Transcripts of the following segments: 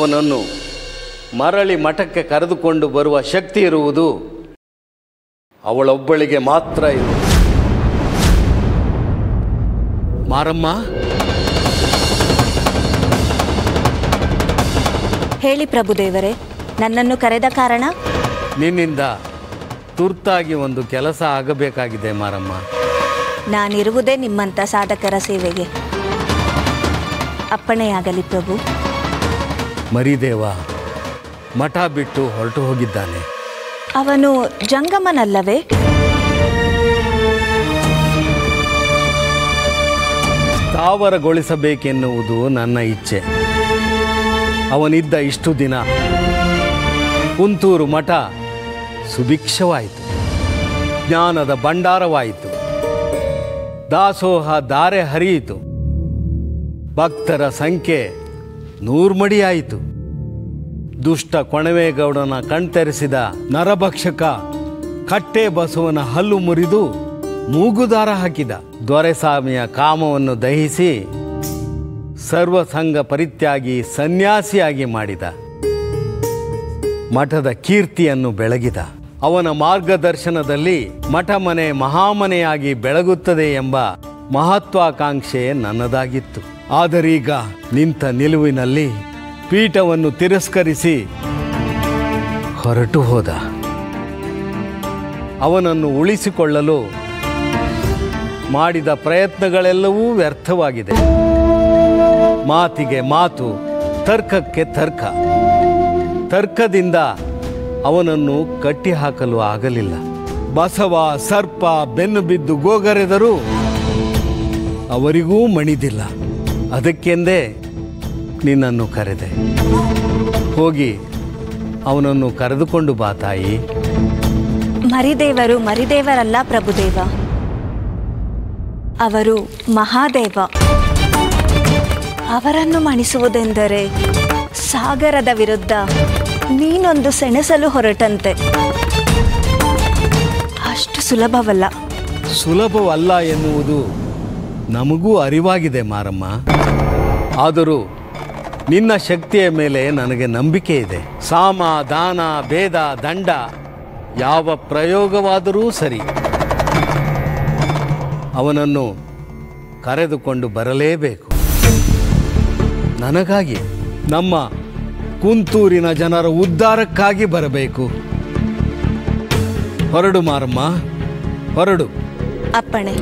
ಅವನನ್ನು ಮರಳಿ ಮಠಕ್ಕೆ ಕರೆದುಕೊಂಡು ಬರುವ ಶಕ್ತಿ ಇರುವುದು ಅವಳೊಬ್ಬಳಿಗೆ ಮಾತ್ರ ಇರು. ಮಾರಮ್ಮ, ಹೇಳಿ ಪ್ರಭುದೇವರೇ, ನನ್ನನ್ನು ಕರೆದ ಕಾರಣ? ನಿನ್ನಿಂದ ತುರ್ತಾಗಿ ಒಂದು ಕೆಲಸ ಆಗಬೇಕಾಗಿದೆ ಮಾರಮ್ಮ. ನಾನಿರುವುದೇ ನಿಮ್ಮಂಥ ಸಾಧಕರ ಸೇವೆಗೆ. ಅಪ್ಪಣೆಯಾಗಲಿ ಪ್ರಭು. ಮರಿದೇವ ಮಠ ಬಿಟ್ಟು ಹೊರಟು ಹೋಗಿದ್ದಾನೆ. ಅವನು ಜಂಗಮನಲ್ಲವೇ? ಸ್ಥಾವರಗೊಳಿಸಬೇಕೆನ್ನುವುದು ನನ್ನ ಇಚ್ಛೆ. ಅವನಿದ್ದ ಇಷ್ಟು ದಿನ ಕುಂತೂರು ಮಠ ಸುಭಿಕ್ಷವಾಯಿತು, ಜ್ಞಾನದ ಭಂಡಾರವಾಯಿತು, ದಾಸೋಹ ಧಾರೆ ಹರಿಯಿತು, ಭಕ್ತರ ಸಂಖ್ಯೆ ನೂರ್ಮಡಿಯಾಯಿತು. ದುಷ್ಟ ಕೊಣವೇಗೌಡನ ಕಣ್ತೆರೆಸಿದ ನರಭಕ್ಷಕ ಕಟ್ಟೆ ಬಸವನ ಹಲ್ಲು ಮುರಿದು ಮೂಗುದಾರ ಹಾಕಿದ. ದೊರೆಸ್ವಾಮಿಯ ಕಾಮವನ್ನು ದಹಿಸಿ ಸರ್ವಸಂಗ ಪರಿತ್ಯಾಗಿ ಸನ್ಯಾಸಿಯಾಗಿ ಮಾಡಿದ. ಮಠದ ಕೀರ್ತಿಯನ್ನು ಬೆಳಗಿದ. ಅವನ ಮಾರ್ಗದರ್ಶನದಲ್ಲಿ ಮಠ ಮನೆ ಮಹಾಮನೆಯಾಗಿ ಬೆಳಗುತ್ತದೆ ಎಂಬ ಮಹತ್ವಾಕಾಂಕ್ಷೆ ನನ್ನದಾಗಿತ್ತು. ಆದರೀಗ ನಿಂತ ನಿಲುವಿನಲ್ಲಿ ಪೀಠವನ್ನು ತಿರಸ್ಕರಿಸಿ ಹೊರಟು ಹೋದ. ಅವನನ್ನು ಉಳಿಸಿಕೊಳ್ಳಲು ಮಾಡಿದ ಪ್ರಯತ್ನಗಳೆಲ್ಲವೂ ವ್ಯರ್ಥವಾಗಿದೆ. ಮಾತಿಗೆ ಮಾತು, ತರ್ಕಕ್ಕೆ ತರ್ಕ. ತರ್ಕದಿಂದ ಅವನನ್ನು ಕಟ್ಟಿಹಾಕಲು ಆಗಲಿಲ್ಲ. ಬಸವ ಸರ್ಪ ಬೆನ್ನು ಬಿದ್ದು ಗೋಗರೆದರೂ ಅವರಿಗೂ ಮಣಿದಿಲ್ಲ. ಅದಕ್ಕೆಂದೇ ನಿನ್ನನ್ನು ಕರೆದೆ. ಹೋಗಿ ಅವನನ್ನು ಕರೆದುಕೊಂಡು ಬಾ ತಾಯಿ. ಮರಿದೇವರು ಮರಿದೇವರಲ್ಲ ಪ್ರಭುದೇವ, ಅವರು ಮಹಾದೇವ. ಅವರನ್ನು ಮಣಿಸುವುದೆಂದರೆ ಸಾಗರದ ವಿರುದ್ಧ ನೀನೊಂದು ಸೆಣಸಲು ಹೊರಟಂತೆ. ಅಷ್ಟು ಸುಲಭವಲ್ಲ. ಸುಲಭವಲ್ಲ ಎನ್ನುವುದು ನಮಗೂ ಅರಿವಾಗಿದೆ ಮಾರಮ್ಮ. ಆದರೂ ನಿನ್ನ ಶಕ್ತಿಯ ಮೇಲೆ ನನಗೆ ನಂಬಿಕೆ ಇದೆ. ಸಾಮ ದಾನ ಭೇದ ದಂಡ ಯಾವ ಪ್ರಯೋಗವಾದರೂ ಸರಿ, ಅವನನ್ನು ಕರೆದುಕೊಂಡು ಬರಲೇಬೇಕು. ನನಗಾಗಿ, ನಮ್ಮ ಕುಂತೂರಿನ ಜನರ ಉದ್ಧಾರಕ್ಕಾಗಿ ಬರಬೇಕು. ಹೊರಡು ಮಾರಮ್ಮ, ಹೊರಡು. ಅಪ್ಪಣೆ.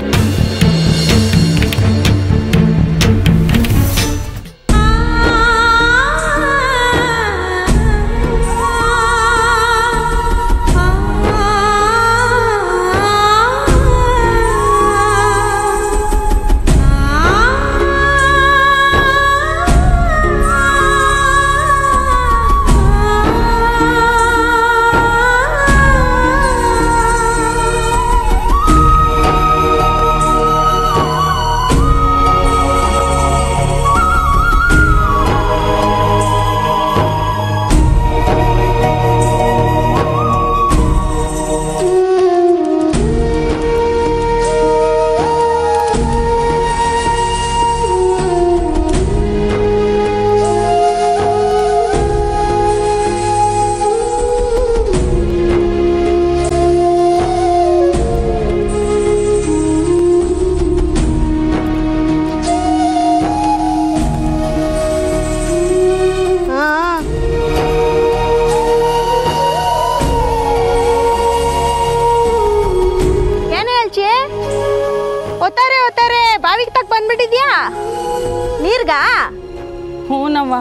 ಹೂನವ್ವ,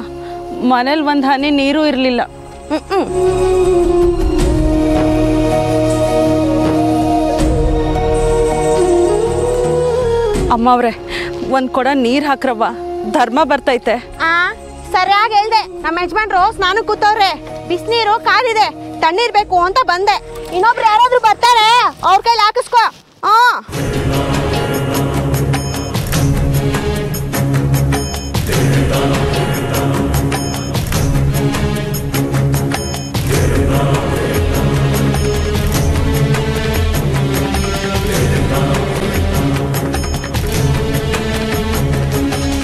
ಮನೇಲಿ ಒಂದು ಹನಿ ನೀರು ಇರಲಿಲ್ಲ. ಅಮ್ಮವ್ರೆ, ಒಂದು ಕೊಡ ನೀರು ಹಾಕ್ರವ್ವ, ಧರ್ಮ ಬರ್ತೈತೆ. ಸರಿಯಾಗಿ ಹೇಳ್ದೆ. ನಮ್ಮ ಯಜಮಾನ್ರು ಸ್ನಾನ ಕೂತವ್ರೆ, ಬಿಸಿನೀರು ಕಾದಿದೆ, ತಣ್ಣೀರ್ ಬೇಕು ಅಂತ ಬಂದೆ. ಇನ್ನೊಬ್ರು ಯಾರಾದ್ರೂ ಬರ್ತಾರೆ, ಅವ್ರ ಕೈಲಿ ಹಾಕಿಸ್ಕೋ.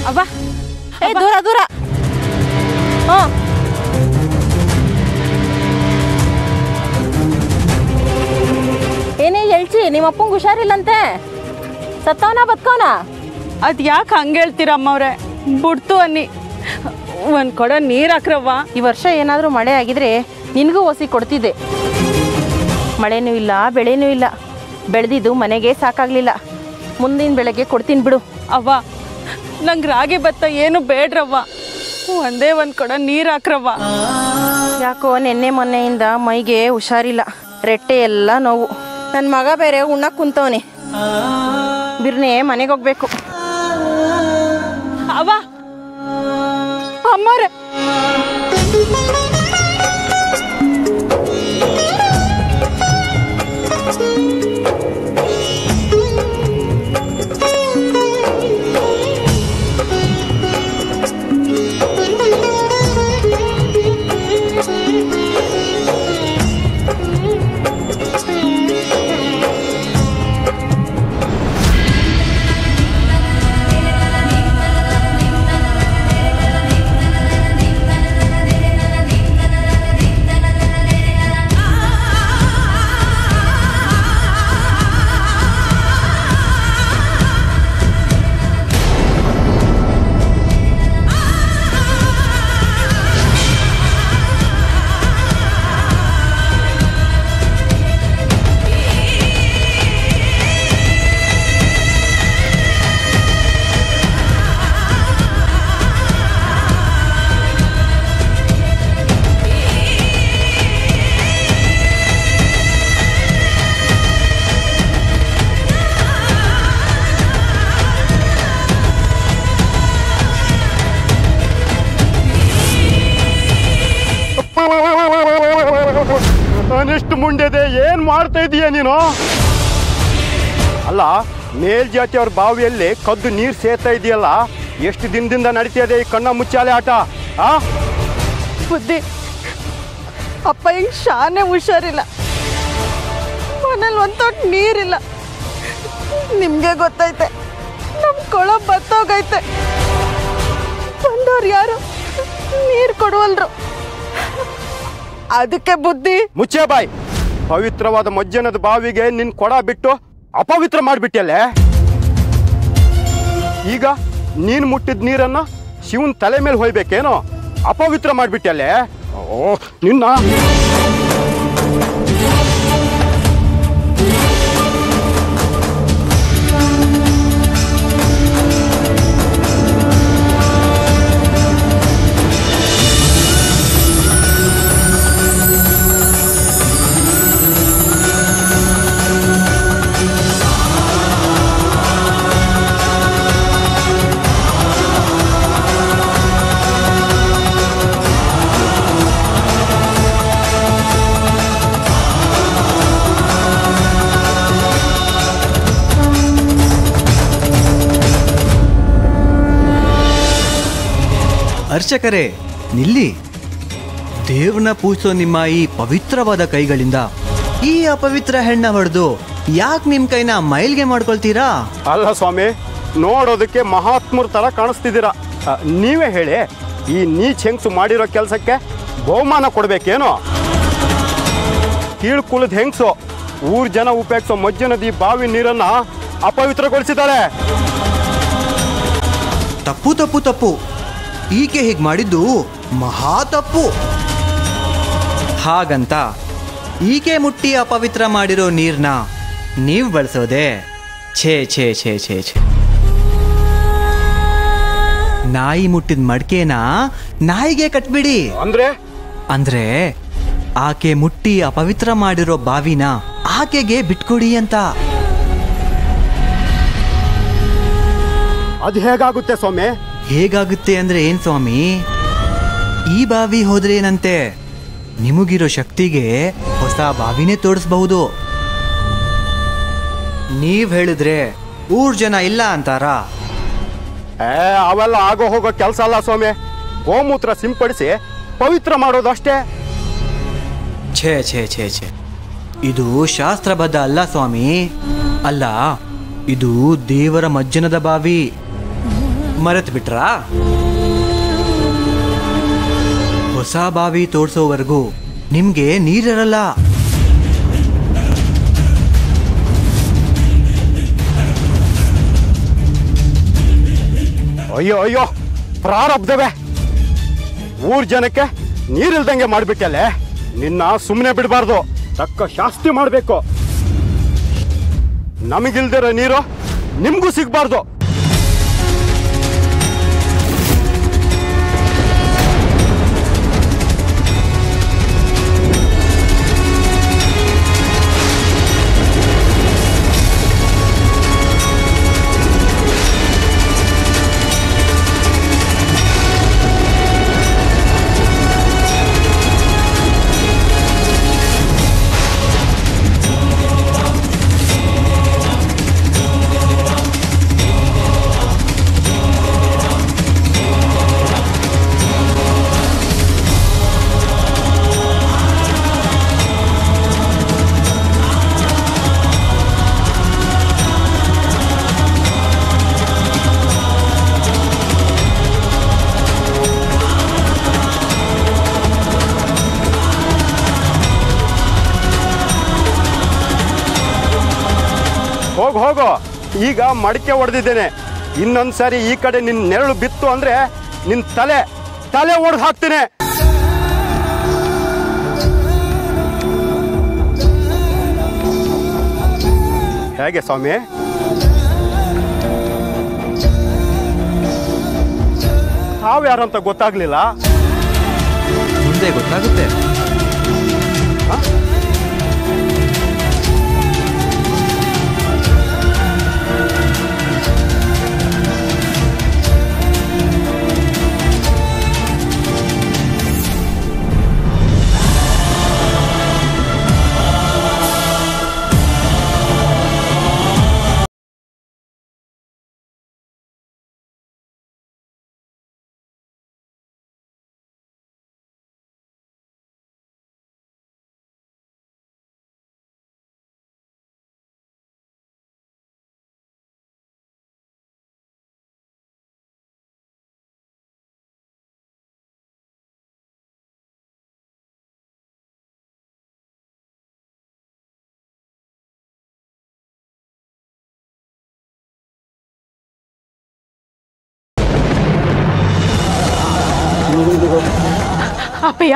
ಅವ್ವ, ದೂರ ದೂರ. ನಿಮ್ಮ ಅಪ್ಪಂಗೆ ಹುಷಾರಿಲ್ಲಂತೆ, ಸತ್ತವನ ಬದುಕವನ? ಅದು ಯಾಕೆ ಹಂಗೆ ಹೇಳ್ತೀರಾ ಅಮ್ಮವ್ರೆ? ಬಿಡ್ತು ಅನ್ನಿ, ಒಂದು ಕೊಡ ನೀರು ಹಾಕ್ರವ್ವ. ಈ ವರ್ಷ ಏನಾದರೂ ಮಳೆ ಆಗಿದ್ರೆ ನಿನಗೂ ಒಸಿ ಕೊಡ್ತಿದ್ದೆ. ಮಳೆನೂ ಇಲ್ಲ, ಬೆಳೆನೂ ಇಲ್ಲ, ಬೆಳೆದಿದ್ದು ಮನೆಗೆ ಸಾಕಾಗಲಿಲ್ಲ. ಮುಂದಿನ ಬೆಳೆಗೆ ಕೊಡ್ತೀನಿ ಬಿಡು. ಅವ್ವ, ನಂಗೆ ರಾಗಿ ಭತ್ತ ಏನು ಬೇಡ್ರವ್ವ, ಒಂದೇ ಒಂದು ಕೊಡ ನೀರು ಹಾಕ್ರವ್ವ. ಯಾಕೋ ನೆನ್ನೆ ಮೊನ್ನೆಯಿಂದ ಮೈಗೆ ಹುಷಾರಿಲ್ಲ, ರೆಟ್ಟೆ ಎಲ್ಲ ನೋವು. ನನ್ನ ಮಗ ಬೇರೆ ಉಣ್ಣಕ್ಕೆ ಕುಂತವನೆ. ಬಿರ್ನೆ ಮನೆಗೆ ಹೋಗ್ಬೇಕು. ಅವ್ವ, ಅಮ್ಮವ್ರೆ, ನಾನೆಷ್ಟು ಮುಂಡೆದೆ, ಏನ್ ಮಾಡ್ತಾ ಇದೀಯ ನೀನು? ಅಲ್ಲ, ಮೇಲ್ಜಾತಿಯವ್ರ ಬಾವಿಯಲ್ಲಿ ಕದ್ದು ನೀರು ಸೇರ್ತಾ ಇದೆಯಲ್ಲ, ಎಷ್ಟು ದಿನದಿಂದ ನಡೀತಿದೆ ಈ ಕಣ್ಣ ಮುಚ್ಚಾಲೆ ಆಟ? ಬುದ್ಧಿ, ಅಪ್ಪ ಹಿಂಗೆ ಶಾನೆ ಹುಷಾರಿಲ್ಲ, ಮನೇಲಿ ಒಂದು ತೊಟ್ಟು ನೀರಿಲ್ಲ. ನಿಮಗೆ ಗೊತ್ತೈತೆ, ನಮ್ಮ ಕೊಳ ಬತ್ತೋಗೈತೆ. ಬಂದವ್ರು ಯಾರು ನೀರು ಕೊಡುವಲ್ರು. ಅದಕ್ಕೆ ಬುದ್ಧಿ. ಮುಚ್ಚೆ ಬಾಯ್, ಪವಿತ್ರವಾದ ಮಜ್ಜನದ ಬಾವಿಗೆ ನಿನ್ ಕೊಡ ಬಿಟ್ಟು ಅಪವಿತ್ರ ಮಾಡಿಬಿಟ್ಟಲ್ಲೇ. ಈಗ ನೀನು ಮುಟ್ಟಿದ ನೀರನ್ನ ಶಿವನ್ ತಲೆ ಮೇಲೆ ಹೊಯ್ಬೇಕೇನೋ? ಅಪವಿತ್ರ ಮಾಡಿಬಿಟ್ಟಲ್ಲೇ. ಓ ನಿನ್ನ ಅರ್ಚಕರೇ, ನಿಲ್ಲಿ. ದೇವ್ರನ್ನ ಪೂಜಿಸೋ ನಿಮ್ಮ ಈ ಪವಿತ್ರವಾದ ಕೈಗಳಿಂದ ಈ ಅಪವಿತ್ರ ಹೆಣ್ಣ ಹೊಡೆದು ಯಾಕೆ ನಿಮ್ಮ ಕೈನ ಮೈಲ್ಗೆ ಮಾಡ್ಕೊಳ್ತೀರಾ? ಅಲ್ಲ ಸ್ವಾಮಿ, ನೋಡೋದಕ್ಕೆ ಮಹಾತ್ಮರ ತರ ಕಾಣಿಸ್ತಿದ್ದೀರಾ. ನೀವೇ ಹೇಳಿ, ಈ ನೀಚ್ ಹೆಂಗ್ಸು ಮಾಡಿರೋ ಕೆಲಸಕ್ಕೆ ಬಹುಮಾನ ಕೊಡ್ಬೇಕೇನೋ? ಕೀಳ್ಕುಲದ ಹೆಂಗ್ಸು ಊರ್ ಜನ ಉಪಯೋಗಿಸೋ ಮಜ್ಜನದಿ ಬಾವಿ ನೀರನ್ನ ಅಪವಿತ್ರಗೊಳಿಸಿದ್ದಾರೆ. ತಪ್ಪು ತಪ್ಪು ತಪ್ಪು. ಈಕೆ ಹೀಗೆ ಮಾಡಿದ್ದು ಮಹಾ ತಪ್ಪು. ಹಾಗಂತ ಈಕೆ ಮುಟ್ಟಿ ಅಪವಿತ್ರ ಮಾಡಿರೋ ನೀರ್ನ ನೀವು ಬಳಸೋದೆ? ಛೇ ಛೇ ಛೇ ಛೇ ಛೇ. ನಾಯಿ ಮುಟ್ಟಿದ ಮಡ್ಕೆನ ನಾಯಿಗೆ ಕಟ್ಬಿಡಿ. ಅಂದ್ರೆ ಆಕೆ ಮುಟ್ಟಿ ಅಪವಿತ್ರ ಮಾಡಿರೋ ಬಾವಿನ ಆಕೆಗೆ ಬಿಟ್ಕೊಡಿ ಅಂತ. ಅದು ಹೇಗಾಗುತ್ತೆ ಸ್ವಾಮಿ? ಹೇಗಾಗುತ್ತೆ ಅಂದ್ರೆ ಏನ್ ಸ್ವಾಮಿ? ಈ ಬಾವಿ ಹೋದ್ರೆ ಏನಂತೆ, ನಿಮಗಿರೋ ಶಕ್ತಿಗೆ ಹೊಸ ಬಾವಿನೇ ತೋಡಿಸ್ಬಹುದು. ನೀವ್ ಹೇಳಿದ್ರೆ ಊರ್ ಜನ ಇಲ್ಲ ಅಂತಾರ? ಅವೆಲ್ಲ ಆಗೋ ಹೋಗೋ ಕೆಲಸ ಅಲ್ಲ ಸ್ವಾಮಿ. ಗೋಮೂತ್ರ ಸಿಂಪಡಿಸಿ ಪವಿತ್ರ ಮಾಡೋದು ಅಷ್ಟೇ. ಛೇ ಛೇ ಛೇ ಛೇ. ಇದು ಶಾಸ್ತ್ರಬದ್ಧ ಅಲ್ಲ ಸ್ವಾಮಿ. ಅಲ್ಲ, ಇದು ದೇವರ ಮಜ್ಜನದ ಬಾವಿ. ಮರೆತು ಬಿಟ್ರಾ? ಹೊಸ ಬಾವಿ ತೋಡ್ಸೋವರೆಗೂ ನಿಮ್ಗೆ ನೀರಿರಲ್ಲ. ಅಯ್ಯೋ ಅಯ್ಯೋ, ಪ್ರಾರಬ್ಧವೇ! ಊರ್ ಜನಕ್ಕೆ ನೀರಿಲ್ದಂಗೆ ಮಾಡ್ಬಿಟ್ಟಲೆ. ನಿನ್ನ ಸುಮ್ಮನೆ ಬಿಡಬಾರ್ದು, ತಕ್ಕ ಶಾಸ್ತಿ ಮಾಡಬೇಕು. ನಮಗಿಲ್ದಿರೋ ನೀರು ನಿಮ್ಗೂ ಸಿಗ್ಬಾರ್ದು. ಹೋಗೋ, ಈಗ ಮಡಿಕೆ ಹೊಡೆದಿದ್ದೇನೆ. ಇನ್ನೊಂದ್ಸಾರಿ ಈ ಕಡೆ ನಿನ್ನ ನೆರಳು ಬಿತ್ತು ಅಂದ್ರೆ ನಿನ್ನ ತಲೆ ಒಡೆದು ಹಾಕ್ತೇನೆ. ಹೇಗೆ ಸ್ವಾಮಿ? ತಾವ್ಯಾರಂತ ಗೊತ್ತಾಗ್ಲಿಲ್ಲ? ಮುಂದೆ ಗೊತ್ತಾಗುತ್ತೆ. ಅಪ್ಪಯ್ಯ,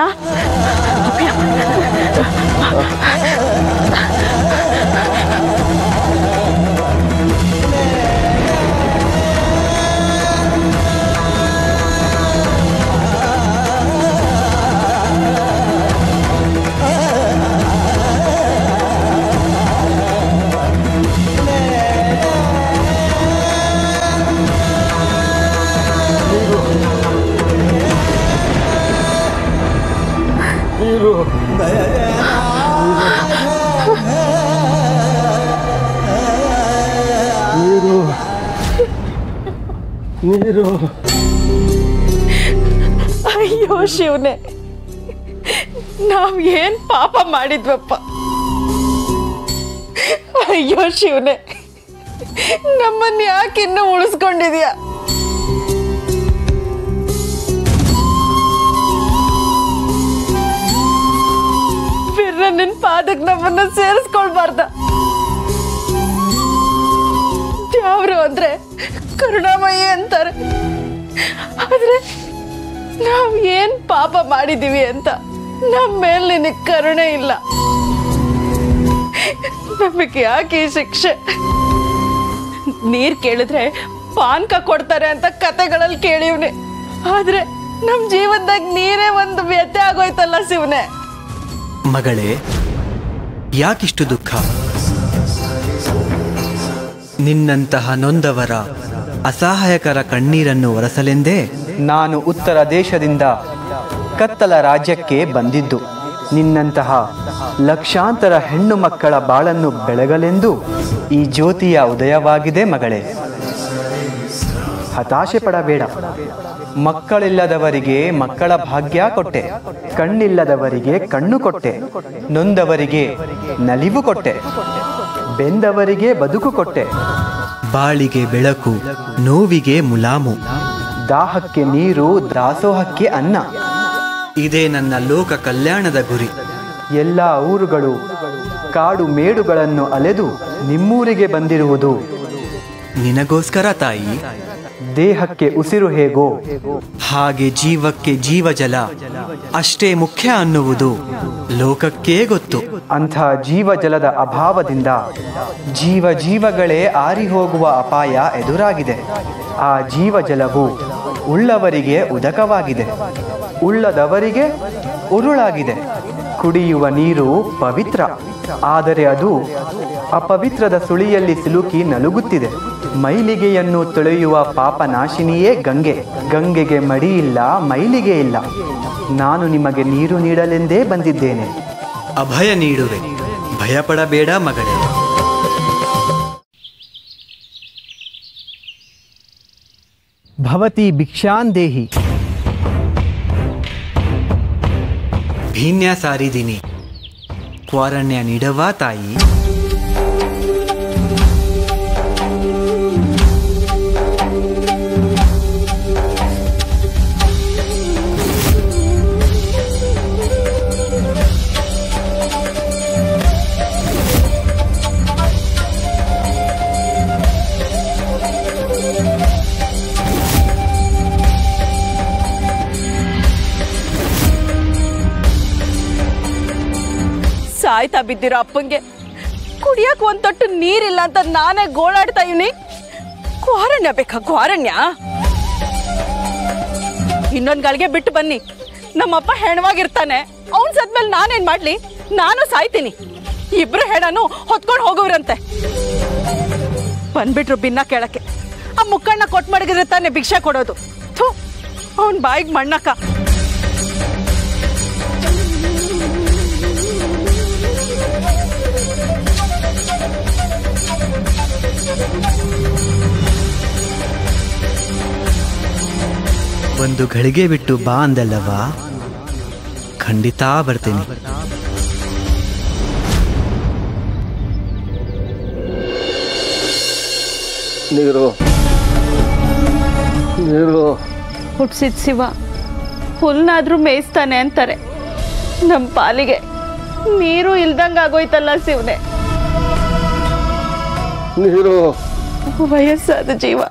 ನೀರು. ಅಯ್ಯೋ ಶಿವನೇ, ನಾವ್ ಏನ್ ಪಾಪ ಮಾಡಿದ್ವಪ್ಪ. ಅಯ್ಯೋ ಶಿವನೇ, ನಮ್ಮನ್ನ ಯಾಕೆ ಇನ್ನೂ ಉಳಿಸ್ಕೊಂಡಿದ್ಯಾ? ನಿನ್ ಪಾದಕ್ ನಮ್ಮನ್ನ ಸೇರಿಸ್ಕೊಳ್ಬಾರ್ದ? ಯಾವ್ರು ಅಂದ್ರೆ ಕರುಣಾಮಯಿ ಅಂತಾರೆ, ಆದ್ರೆ ನಾವ್ ಏನ್ ಪಾಪ ಮಾಡಿದೀವಿ ಅಂತ ನಮ್ಮ ಮೇಲೆ ನಿನಗೆ ಕರುಣೆ ಇಲ್ಲ. ನಮಗೆ ಯಾಕೆ ಈ ಶಿಕ್ಷೆ? ನೀರ್ ಕೇಳಿದ್ರೆ ಪಾನ್ಕ ಕೊಡ್ತಾರೆ ಅಂತ ಕತೆಗಳಲ್ಲಿ ಕೇಳಿವ್ನೆ, ಆದ್ರೆ ನಮ್ ಜೀವನದಾಗ ನೀರೇ ಒಂದು ವ್ಯತ್ಯೆ ಆಗೋಯ್ತಲ್ಲ ಶಿವನೇ. ಮಗಳೇ, ಯಾಕಿಷ್ಟು ದುಃಖ? ನಿನ್ನಂತಹ ನೊಂದವರ ಅಸಹಾಯಕರ ಕಣ್ಣೀರನ್ನು ಒರೆಸಲೆಂದೇ ನಾನು ಉತ್ತರ ದೇಶದಿಂದ ಕತ್ತಲ ರಾಜ್ಯಕ್ಕೆ ಬಂದಿದ್ದು. ನಿನ್ನಂತಹ ಲಕ್ಷಾಂತರ ಹೆಣ್ಣು ಮಕ್ಕಳ ಬಾಳನ್ನು ಬೆಳಗಲೆಂದು ಈ ಜ್ಯೋತಿಯ ಉದಯವಾಗಿದೆ ಮಗಳೇ. ಹತಾಶೆ ಪಡಬೇಡ. ಮಕ್ಕಳಿಲ್ಲದವರಿಗೆ ಮಕ್ಕಳ ಭಾಗ್ಯ ಕೊಟ್ಟೆ, ಕಣ್ಣಿಲ್ಲದವರಿಗೆ ಕಣ್ಣು ಕೊಟ್ಟೆ, ನೊಂದವರಿಗೆ ನಲಿವು ಕೊಟ್ಟೆ, ಬೆಂದವರಿಗೆ ಬದುಕು ಕೊಟ್ಟೆ. ಬಾಳಿಗೆ ಬೆಳಕು, ನೋವಿಗೆ ಮುಲಾಮು, ದಾಹಕ್ಕೆ ನೀರು, ದಾಸೋಹಕ್ಕೆ ಅನ್ನ. ಇದೇ ನನ್ನ ಲೋಕ ಕಲ್ಯಾಣದ ಗುರಿ. ಎಲ್ಲ ಊರುಗಳು ಕಾಡು ಮೇಡುಗಳನ್ನು ಅಲೆದು ನಿಮ್ಮೂರಿಗೆ ಬಂದಿರುವುದು ನಿನಗೋಸ್ಕರ ತಾಯಿ. ದೇಹಕ್ಕೆ ಉಸಿರು ಹೇಗೋ ಹಾಗೆ ಜೀವಕ್ಕೆ ಜೀವಜಲ ಅಷ್ಟೇ ಮುಖ್ಯ ಅನ್ನುವುದು ಲೋಕಕ್ಕೇ ಗೊತ್ತು. ಅಂಥ ಜೀವಜಲದ ಅಭಾವದಿಂದ ಜೀವಗಳೇ ಆರಿ ಹೋಗುವ ಅಪಾಯ ಎದುರಾಗಿದೆ. ಆ ಜೀವಜಲವು ಉಳ್ಳವರಿಗೆ ಉದಕವಾಗಿದೆ, ಉಳ್ಳದವರಿಗೆ ಉರುಳಾಗಿದೆ. ಕುಡಿಯುವ ನೀರು ಪವಿತ್ರ, ಆದರೆ ಅದು ಅಪವಿತ್ರದ ಸುಳಿಯಲ್ಲಿ ಸಿಲುಕಿ ನಲುಗುತ್ತಿದೆ. ಮೈಲಿಗೆಯನ್ನು ತೊಳೆಯುವ ಪಾಪನಾಶಿನಿಯೇ ಗಂಗೆ. ಗಂಗೆಗೆ ಮಡಿ ಇಲ್ಲ, ಮೈಲಿಗೆ ಇಲ್ಲ. ನಾನು ನಿಮಗೆ ನೀರು ನೀಡಲೆಂದೇ ಬಂದಿದ್ದೇನೆ. ಅಭಯ ನೀಡುವೆ, ಭಯಪಡಬೇಡ ಮಗಳೇ. ಭವತಿ ಭಿಕ್ಷಾಂದೇಹಿ. ಭೀನ್ಯ ಸಾರಿದಿನಿ, ಕ್ವಾರಣ್ಯ ನೀಡವಾ ತಾಯಿ. ಸಾಯ್ತಾ ಬಿದ್ದಿರೋ ಅಪ್ಪಂಗೆ ಕುಡಿಯಕ್ ಒಂದ್ ತೊಟ್ಟು ನೀರಿಲ್ಲ ಅಂತ ನಾನೇ ಗೋಳಾಡ್ತಾ ಇವನಿ. ಕ್ವಾರಣ್ಯ ಬೇಕಾ ಕ್ವಾರಣ್ಯ? ಇನ್ನೊಂದ್ ಗಳಿಗೆ ಬಿಟ್ಟು ಬನ್ನಿ, ನಮ್ಮಪ್ಪ ಹೆಣವಾಗಿರ್ತಾನೆ. ಅವನ್ ಸದ್ಮೇಲೆ ನಾನೇನ್ ಮಾಡ್ಲಿ? ನಾನು ಸಾಯ್ತೀನಿ. ಇಬ್ರು ಹೆಣನು ಹೊತ್ಕೊಂಡು ಹೋಗೋವ್ರಂತೆ. ಬಂದ್ಬಿಟ್ರು ಭಿನ್ನ ಕೇಳಕ್ಕೆ. ಆ ಮುಕ್ಕಣ್ಣ ಕೊಟ್ ಮಡಗಿದ್ರೆ ತಾನೆ ಭಿಕ್ಷೆ ಕೊಡೋದು. ಥೂ, ಅವನ್ ಬಾಯಿಗೆ ಮಣ್ಣಕ್ಕ. ಒಂದು ಗಳಿಗೆ ಬಿಟ್ಟು ಬಾ ಅಂದಲ್ಲವಾ? ಖಂಡಿತ ಬರ್ತೀನಿ. ನೀರು ನೀರು. ಹುಟ್ಸಿದ್ ಶಿವ ಹುಲ್ನಾದ್ರೂ ಮೇಯಿಸ್ತಾನೆ ಅಂತಾರೆ. ನಮ್ಮ ಪಾಲಿಗೆ ನೀರು ಇಲ್ದಂಗ ಆಗೋಯ್ತಲ್ಲ ಶಿವನೇ. ನೀರು. ವಯಸ್ಸಾದ ಜೀವ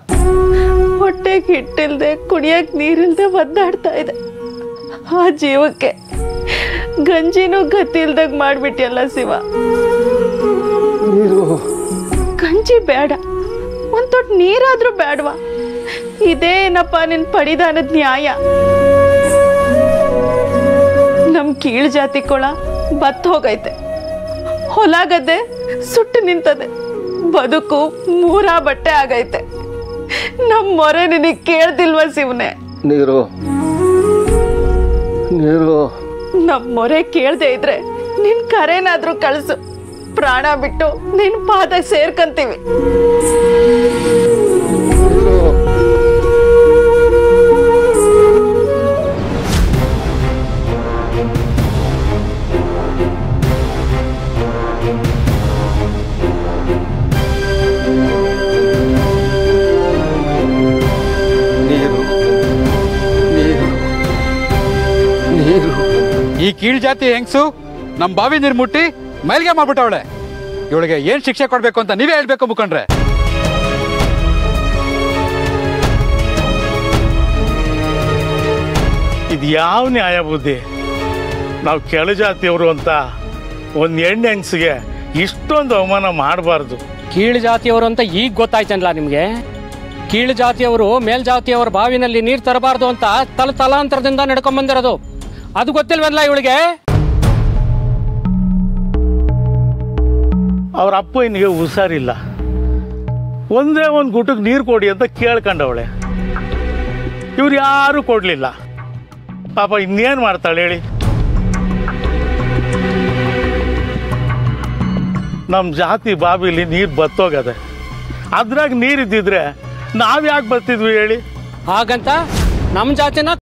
ಹೊಟ್ಟೆಗೆ ಹಿಟ್ಟಿಲ್ದೆ ಕುಡಿಯಕ್ ನೀರಿಲ್ದೆ ಒದ್ದಾಡ್ತಾ ಇದೆ. ಆ ಜೀವಕ್ಕೆ ಗಂಜಿನೂ ಗತಿ ಇಲ್ದಾಗ ಮಾಡ್ಬಿಟ್ಟಿಯಲ್ಲ ಶಿವ. ಗಂಜಿ ಬೇಡ, ಒಂದ್ ತೊಟ್ಟು ನೀರಾದ್ರೂ ಬೇಡವಾ? ಇದೇನಪ್ಪ ನಿನ್ ಪಡಿದಾನದ ನ್ಯಾಯ? ನಮ್ ಕೀಳ್ ಜಾತಿ ಕೊಳ ಬತ್ ಹೋಗೈತೆ, ಹೊಲ ಗದ್ದೆ ಸುಟ್ಟು ನಿಂತದೆ, ಬದುಕು ಮೂರ ಬಟ್ಟೆ ಆಗೈತೆ. ನಮ್ ಮೊರೆ ನಿನಗೆ ಕೇಳ್ದಿಲ್ವ ಶಿವನೇ? ನೀರು ನೀರು. ನಮ್ ಮೊರೆ ಕೇಳ್ದೆ ಇದ್ರೆ ನಿನ್ ಕರೆನಾದ್ರೂ ಕಳ್ಸು. ಪ್ರಾಣ ಬಿಟ್ಟು ನಿನ್ ಪಾದ ಸೇರ್ಕಂತೀವಿ. ಈ ಕೀಳ್ ಜಾತಿ ಹೆಂಗ್ಸು ನಮ್ ಬಾವಿ ನೀರು ಮುಟ್ಟಿ ಮೈಲ್ಗೆ ಮಾಡ್ಬಿಟ್ಟವಳೆ. ಇವಳಿಗೆ ಏನ್ ಶಿಕ್ಷೆ ಕೊಡ್ಬೇಕು ಅಂತ ನೀವೇ ಹೇಳ್ಬೇಕು ಮುಖಂಡ್ರೆ. ಇದು ಯಾವ ನ್ಯಾಯ ಬುದ್ಧಿ? ನಾವು ಕೆಳ ಜಾತಿಯವರು ಅಂತ ಒಂದು ಹೆಣ್ಣು ಹೆಂಗ್ಸಿಗೆ ಇಷ್ಟೊಂದು ಅವಮಾನ ಮಾಡಬಾರ್ದು. ಕೀಳು ಜಾತಿಯವರು ಅಂತ ಈಗ ಗೊತ್ತಾಯ್ತಲ್ಲ ನಿಮಗೆ? ಕೀಳು ಜಾತಿಯವರು ಮೇಲ್ಜಾತಿಯವರ ಬಾವಿನಲ್ಲಿ ನೀರು ತರಬಾರ್ದು ಅಂತ ತಲಾಂತರದಿಂದ ನಡ್ಕೊಂಡ್ ಬಂದಿರೋದು. ಅದು ಗೊತ್ತಿಲ್ವಲ್ಲ ಇವಳಿಗೆ? ಅವ್ರ ಅಪ್ಪನಿಗೆ ಹುಷಾರಿಲ್ಲ, ಒಂದೇ ಒಂದು ಗುಟಕ್ಕೆ ನೀರು ಕೊಡಿ ಅಂತ ಕೇಳ್ಕೊಂಡವಳೆ. ಇವ್ರು ಯಾರೂ ಕೊಡಲಿಲ್ಲ. ಪಾಪ ಇನ್ನೇನು ಮಾಡ್ತಾಳೆ ಹೇಳಿ? ನಮ್ಮ ಜಾತಿ ಬಾವಿಲಿ ನೀರು ಬತ್ತೋಗದೆ. ಅದ್ರಾಗ ನೀರಿದ್ದಿದ್ರೆ ನಾವ್ಯಾಕೆ ಬರ್ತಿದ್ವಿ ಹೇಳಿ? ಹಾಗಂತ ನಮ್ಮ ಜಾತಿನ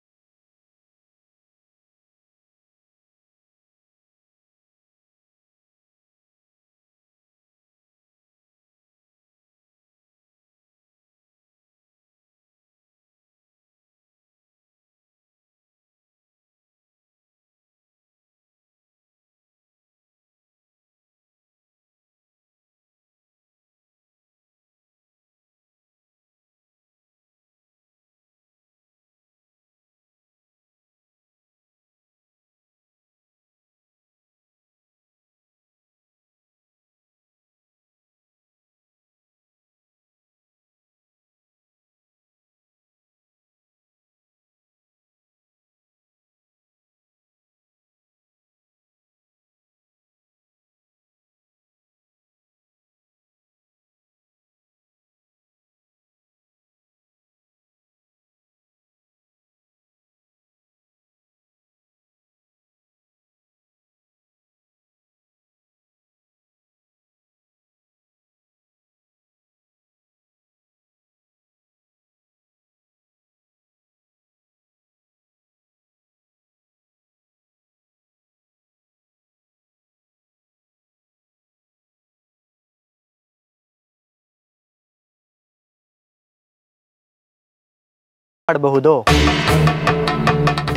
ಮಾಡಬಹುದು.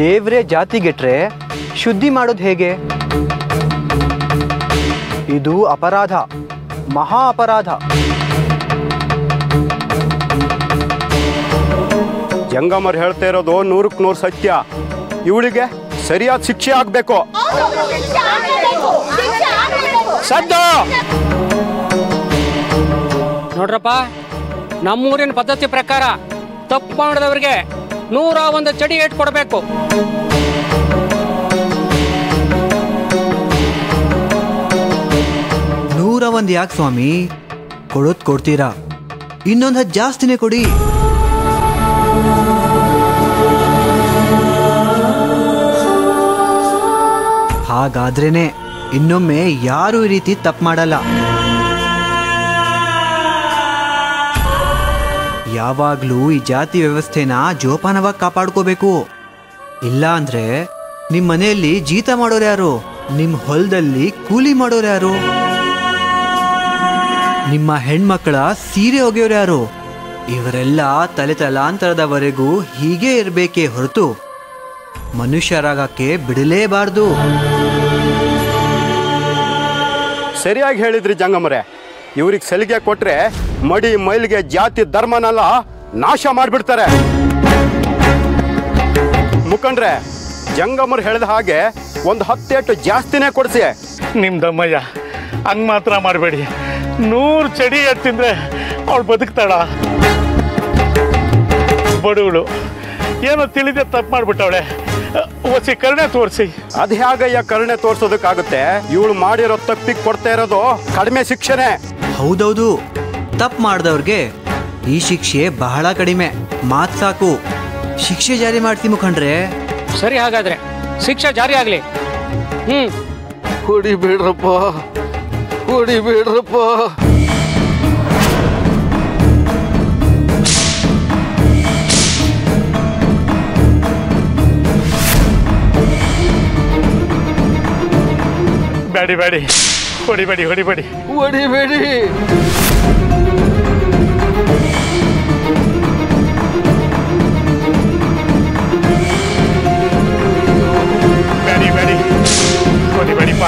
ದೇವ್ರೇ ಜಾತಿಗೆಟ್ರೆ ಶುದ್ಧಿ ಮಾಡೋದು ಹೇಗೆ? ಇದು ಅಪರಾಧ, ಮಹಾ ಅಪರಾಧ. ಜಂಗಮರು ಹೇಳ್ತಾ ಇರೋದು 100ಕ್ಕೆ 100 ಸತ್ಯ. ಇವಳಿಗೆ ಸರಿಯಾದ ಶಿಕ್ಷೆ ಆಗ್ಬೇಕು. ಸದ್ದು ನೋಡ್ರಪ್ಪ, ನಮ್ಮೂರಿನ ಪದ್ಧತಿ ಪ್ರಕಾರ ತಪ್ಪು ಮಾಡಿದವ್ರಿಗೆ 101 ಚಡಿ ಏಟ್ ಕೊಡಬೇಕು. ಒಂದು ಯಾಕೆ ಸ್ವಾಮಿ? ಕೊಡೋದ್ ಕೊಡ್ತೀರಾ, ಇನ್ನೊಂದು 10 ಜಾಸ್ತಿನೇ ಕೊಡಿ. ಹಾಗಾದ್ರೇನೆ ಇನ್ನೊಮ್ಮೆ ಯಾರು ಈ ರೀತಿ ತಪ್ಪು ಮಾಡಲ್ಲ. ಯಾವಾಗ್ಲೂ ಈ ಜಾತಿ ವ್ಯವಸ್ಥೆನ ಜೋಪಾನವಾಗಿ ಕಾಪಾಡ್ಕೋಬೇಕು. ಇಲ್ಲ ಅಂದ್ರೆ ನಿಮ್ ಮನೆಯಲ್ಲಿ ಜೀತ ಮಾಡೋರು ಯಾರು? ನಿಮ್ ಹೊಲದಲ್ಲಿ ಕೂಲಿ ಮಾಡೋರು ಯಾರು? ನಿಮ್ಮ ಹೆಣ್ಮಕ್ಳ ಸೀರೆ ಒಗೆಯೋರು ಯಾರು? ಇವರೆಲ್ಲ ತಲೆ ತಲಾಂತರದವರೆಗೂ ಹೀಗೆ ಇರಬೇಕೇ ಹೊರತು ಮನುಷ್ಯರಾಗಕ್ಕೆ ಬಿಡಲೇಬಾರ್ದು. ಸರಿಯಾಗಿ ಹೇಳಿದ್ರಿ ಜಂಗಮರೆ. ಇವ್ರಿಗೆ ಸಲಿಗೆ ಕೊಟ್ರೆ ಮಡಿ ಮೈಲಿಗೆ ಜಾತಿ ಧರ್ಮನೆಲ್ಲ ನಾಶ ಮಾಡಿಬಿಡ್ತಾರೆ. ಮುಖಂಡ್ರೆ, ಜಂಗಮರು ಹೇಳಿದ ಹಾಗೆ ಒಂದು 10 ಏಟು ಜಾಸ್ತಿನೇ ಕೊಡಿಸಿ. ನಿಮ್ದಮ್ಮಯ್ಯ ಹಂಗೆ ಮಾತ್ರ ಮಾಡಬೇಡಿ. 100 ಚಡಿ ಎತ್ತಿಂದ್ರೆ ಅವಳು ಬದುಕ್ತಾಳ? ಬಡವಳು ಏನೋ ತಿಳಿದೆ ತಪ್ಪು ಮಾಡ್ಬಿಟ್ಟವಳೆ. ಒಸಿ ಕರುಣೆ ತೋರಿಸಿ. ಅದು ಹೇಗಯ್ಯ ಕರುಣೆ ತೋರ್ಸೋದಕ್ಕಾಗುತ್ತೆ? ಇವಳು ಮಾಡಿರೋ ತಪ್ಪಿಗೆ ಕೊಡ್ತಾ ಇರೋದು ಕಡಿಮೆ ಶಿಕ್ಷೆನೆ. ಹೌದೌದು, ತಪ್ಪು ಮಾಡಿದವ್ರಿಗೆ ಈ ಶಿಕ್ಷೆ ಬಹಳ ಕಡಿಮೆ. ಮಾತ್ ಸಾಕು, ಶಿಕ್ಷೆ ಜಾರಿ ಮಾಡ್ತೀವಿ ಮುಖಂಡ್ರೆ. ಸರಿ, ಹಾಗಾದ್ರೆ ಶಿಕ್ಷೆ ಜಾರಿ ಆಗ್ಲಿ. ಹೊಡಿಬೇಡ್ರಪ್ಪ, ಹೊಡಿಬೇಡ್ರಪ್ಪ. ಬೇಡಿ ಬೇಡಿ, ಹೊಡಿಬೇಡಿ ಹೊಡಿಬೇಡಿ ಹೊಡಿಬೇಡಿ. ಬೇಡಿ ಬೇಡಿ ಹೊಡಿಬೇಡಿಪ್ಪ.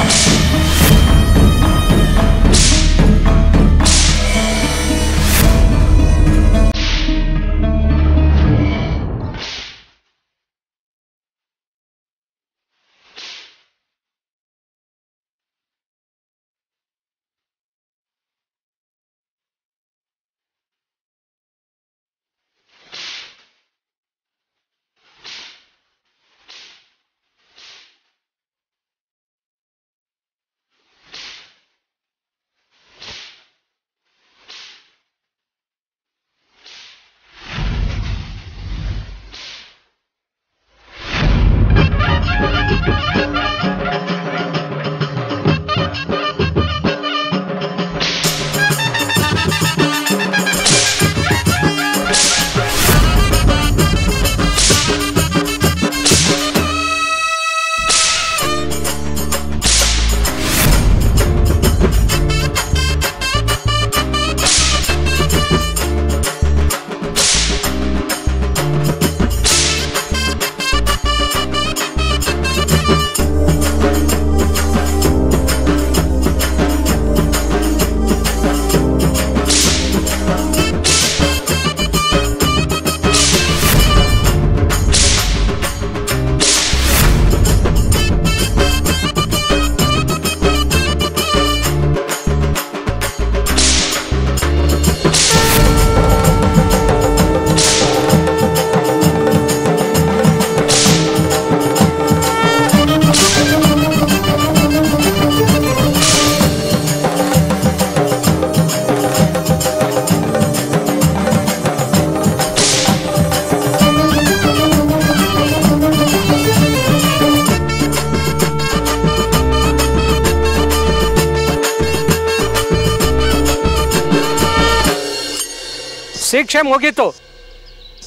ಶಿಕ್ಷೆ ಮುಗೀತು.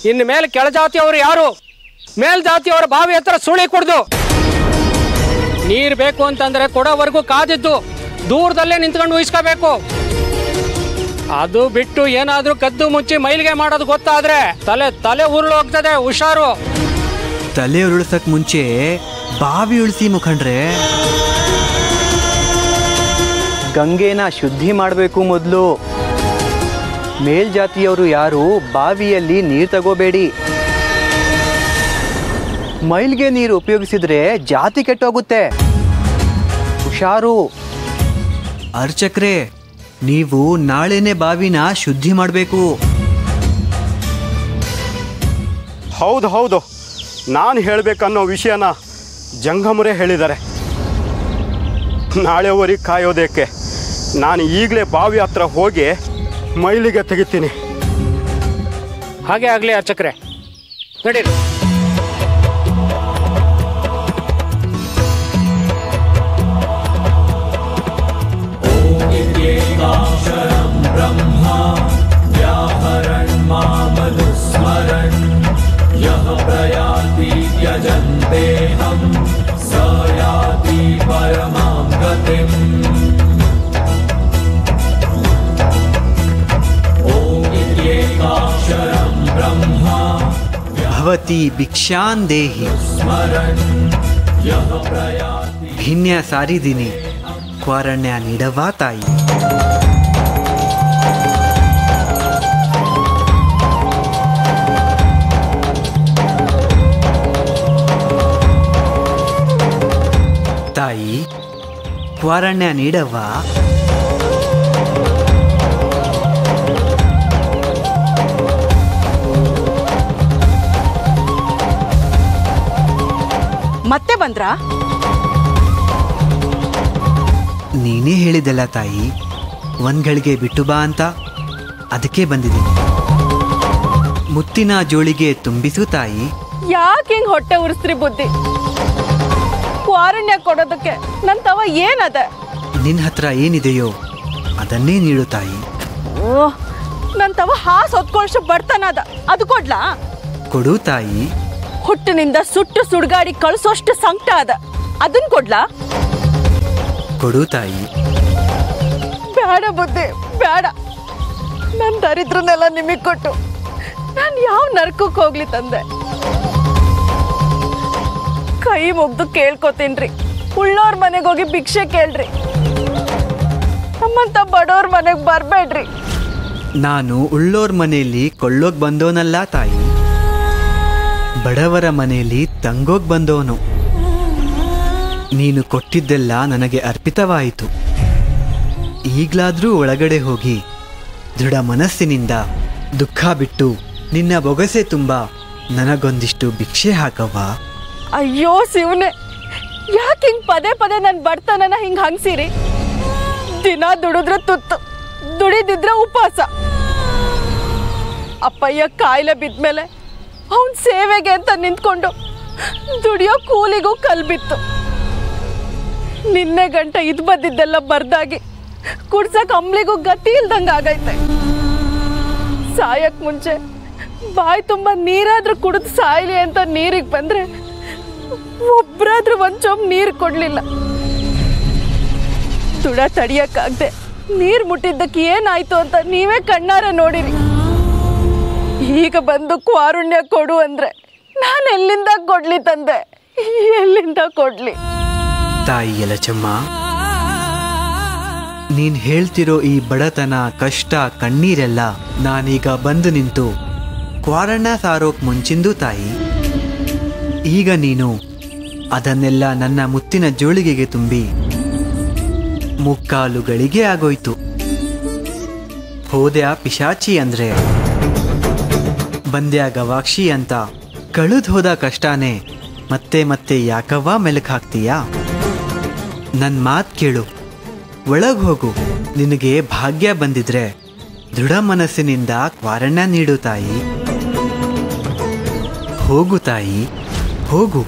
ಇನ್ನು ಮೇಲೆ ಕೆಳಜಾತಿಯವರು ಯಾರು ಮೇಲ್ಜಾತಿಯವರ ಬಾವಿ ಹತ್ರ ಸುಳಿ ಕುಡ್ದು ನೀರು ಬೇಕು ಅಂತಂದ್ರೆ ಕೊಡೋವರೆಗೂ ಕಾದಿದ್ದು ದೂರದಲ್ಲೇ ನಿಂತ್ಕೊಂಡು ಉಯಿಸ್ಕೋಬೇಕು. ಅದು ಬಿಟ್ಟು ಏನಾದ್ರೂ ಕದ್ದು ಮುಚ್ಚಿ ಮೈಲಿಗೆ ಮಾಡೋದು ಗೊತ್ತಾದ್ರೆ ತಲೆ ತಲೆ ಉರುಳು ಹೋಗ್ತದೆ, ಹುಷಾರು. ತಲೆ ಉರುಳ್ಸಕ್ ಮುಂಚೆ ಬಾವಿ ಉಳಿಸಿ ಮುಖಂಡ್ರೆ. ಗಂಗೆನ ಶುದ್ಧಿ ಮಾಡಬೇಕು ಮೊದಲು. ಮೇಲ್ಜಾತಿಯವರು ಯಾರು ಬಾವಿಯಲ್ಲಿ ನೀರು ತಗೋಬೇಡಿ. ಮೈಲ್ಗೆ ನೀರು ಉಪಯೋಗಿಸಿದ್ರೆ ಜಾತಿ ಕೆಟ್ಟೋಗುತ್ತೆ, ಹುಷಾರು. ಅರ್ಚಕ್ರೆ, ನೀವು ನಾಳೆನೆ ಬಾವಿನ ಶುದ್ಧಿ ಮಾಡಬೇಕು. ಹೌದು ಹೌದು, ನಾನು ಹೇಳಬೇಕನ್ನೋ ವಿಷಯನ ಜಂಗಮರೇ ಹೇಳಿದ್ದಾರೆ. ನಾಳೆವರೆಗೆ ಕಾಯೋದಕ್ಕೆ ನಾನು ಈಗಲೇ ಬಾವಿ ಹತ್ರ ಹೋಗಿ ಮೈಲಿಗೆ ತೆಗಿತೀನಿ. ಹಾಗೆ ಆಗಲಿ ಅರ್ಚಕ್ರೆ, ನಡೀರಿ. ಭವತಿ ಭಿಕ್ಷಾನ್ ದೇಹಿ ಭಿನ್ಯ ಸಾರಿದಿನಿ ಕ್ವಾರಣ್ಯ ನೀಡವಾ ತಾಯಿ. ತಾಯಿ ಕ್ವಾರಣ್ಯ ನೀಡವಾ. ಮತ್ತೆ ಬಂದ್ರಾ? ನೀನೇ ಹೇಳಿದಲ್ಲ ತಾಯಿ, ಒಂದ್ ಗಳಿಗೆ ಬಿಟ್ಟು ಬಾ ಅಂತ, ಅದಕ್ಕೆ ಬಂದಿದ್ದೀನಿ. ಮುತ್ತಿನ ಜೋಳಿಗೆ ತುಂಬಿಸು ತಾಯಿ. ಯಾಕೆ ಹಿಂಗ್ ಹೊಟ್ಟೆ ಉರಿಸ್ತ್ರಿ ಬುದ್ಧಿ? ಕ್ವಾರಣ್ಯ ಕೊಡೋದಕ್ಕೆ ನನ್ ತವ ಏನದ? ನಿನ್ನ ಹತ್ರ ಏನಿದೆಯೋ ಅದನ್ನೇ ನೀಡು ತಾಯಿ. ಓಹ್, ನನ್ ತವ ಹಾಸ್ ಹೊತ್ಕೊಳ್ಸ ಬಡ್ತಾನದ, ಅದು ಕೊಡ್ಲಾ? ಕೊಡು ತಾಯಿ. ಹುಟ್ಟಿನಿಂದ ಸುಟ್ಟು ಸುಡ್ಗಾಡಿ ಕಳ್ಸೋಷ್ಟು ಸಂಕಟ ಅದ, ಅದನ್ ಕೊಡ್ಲಾ? ಕೊಡು ತಾಯಿ. ಬೇಡ ಬುದ್ಧಿ, ಬೇಡ. ನನ್ ದರಿದ್ರನ್ನೆಲ್ಲ ನಿಮಗ್ ಕೊಟ್ಟು ನಾನ್ ಯಾವ ನರ್ಕಕ್ಕೆ ಹೋಗ್ಲಿ ತಂದೆ? ಕೈ ಮುಗ್ದು ಕೇಳ್ಕೊತೀನ್ರಿ, ಉಳ್ಳೋರ್ ಮನೆಗೆ ಹೋಗಿ ಭಿಕ್ಷೆ ಕೇಳ್ರಿ, ನಮ್ಮಂತ ಬಡೋರ್ ಮನೆಗೆ ಬರ್ಬೇಡ್ರಿ. ನಾನು ಉಳ್ಳೋರ್ ಮನೆಯಲ್ಲಿ ಕೊಳ್ಳೋಗ್ ಬಂದೋನಲ್ಲ ತಾಯಿ, ಬಡವರ ಮನೆಯಲ್ಲಿ ತಂಗೋಗ್ ಬಂದೋನು. ನೀನು ಕೊಟ್ಟಿದ್ದೆಲ್ಲ ನನಗೆ ಅರ್ಪಿತವಾಯಿತು. ಈಗ್ಲಾದ್ರೂ ಒಳಗಡೆ ಹೋಗಿ ದೃಢ ಮನಸ್ಸಿನಿಂದ ದುಃಖ ಬಿಟ್ಟು ನಿನ್ನ ಬೊಗಸೆ ತುಂಬ ನನಗೊಂದಿಷ್ಟು ಭಿಕ್ಷೆ ಹಾಕವ್ವ. ಅಯ್ಯೋ ಶಿವನೇ, ಯಾಕೆ ಹಿಂಗ್ ಪದೇ ಪದೇ ನನ್ ಬಡ್ತಾನನ ಹಿಂಗ್ ಹಂಗ್ಸಿರಿ? ದಿನ ದುಡಿದ್ರೆ ತುತ್ತು, ದುಡಿದಿದ್ರೆ ಉಪವಾಸ. ಅಪ್ಪಯ್ಯ ಕಾಯಿಲೆ ಬಿದ್ಮೇಲೆ ಅವನ್ ಸೇವೆಗೆ ಅಂತ ನಿಂತ್ಕೊಂಡು ದುಡಿಯೋ ಕೂಲಿಗೂ ಕಲ್ಬಿತ್ತು. ನಿನ್ನೆ ಗಂಟ ಇದ್ ಬದ್ದಿದ್ದೆಲ್ಲ ಬರ್ದಾಗಿ ಕುಡ್ಸಕ್ ಅಂಬ್ಲಿಗೂ ಗತಿ ಇಲ್ದಂಗ ಆಗೈತೆ. ಸಾಯಕ್ ಮುಂಚೆ ಬಾಯಿ ತುಂಬಾ ನೀರಾದ್ರೂ ಕುಡಿದು ಸಾಯ್ಲಿ ಅಂತ ನೀರಿಗೆ ಬಂದ್ರೆ ಒಬ್ರಾದ್ರೂ ಒಂದ್ ಚೊಂಬ್ ನೀರು ಕೊಡ್ಲಿಲ್ಲ. ತುಡ ತಡಿಯಕ್ಕಾಗ್ದೆ ನೀರ್ ಮುಟ್ಟಿದ್ದಕ್ಕೆ ಏನಾಯ್ತು ಅಂತ ನೀವೇ ಕಣ್ಣಾರೆ ನೋಡಿರಿ. ಈಗ ಬಂದು ಕ್ವಾರುಣ್ಯ ಕೊಡು ಅಂದ್ರೆ ನಾನು ಎಲ್ಲಿಂದ ಕೊಡ್ಲಿ ತಂದೆ, ಎಲ್ಲಿಂದ ಕೊಡ್ಲಿ? ತಾಯಿ ಯಲಚಮ್ಮ, ನೀನ್ ಹೇಳ್ತಿರೋ ಈ ಬಡತನ, ಕಷ್ಟ, ಕಣ್ಣೀರೆಲ್ಲ ನಾನೀಗ ಬಂದು ನಿಂತು ಕ್ವಾರಣ್ಯ ಸಾರೋಕ್ ಮುಂಚಿಂದು ತಾಯಿ. ಈಗ ನೀನು ಅದನ್ನೆಲ್ಲ ನನ್ನ ಮುತ್ತಿನ ಜೋಳಿಗೆಗೆ ತುಂಬಿ ಮುಕ್ಕಾಲುಗಳಿಗೆ ಆಗೋಯ್ತು. ಹೋದ್ಯಾ ಪಿಶಾಚಿ ಅಂದ್ರೆ, ಬಂದ್ಯಾ ಗವಾಕ್ಷಿ ಅಂತ ಕಳೆದು ಹೋದ ಕಷ್ಟನೇ ಮತ್ತೆ ಮತ್ತೆ ಯಾಕವ್ವ ಮೆಲುಕು ಹಾಕ್ತೀಯಾ? ನನ್ನ ಮಾತು ಕೇಳು, ಒಳಗೆ ಹೋಗು. ನಿನಗೆ ಭಾಗ್ಯ ಬಂದಿದ್ರೆ ದೃಢ ಮನಸ್ಸಿನಿಂದ ಕ್ವಾರಣ್ಯ ನೀಡು ತಾಯಿ. ಹೋಗು ತಾಯಿ, ಹೋಗು.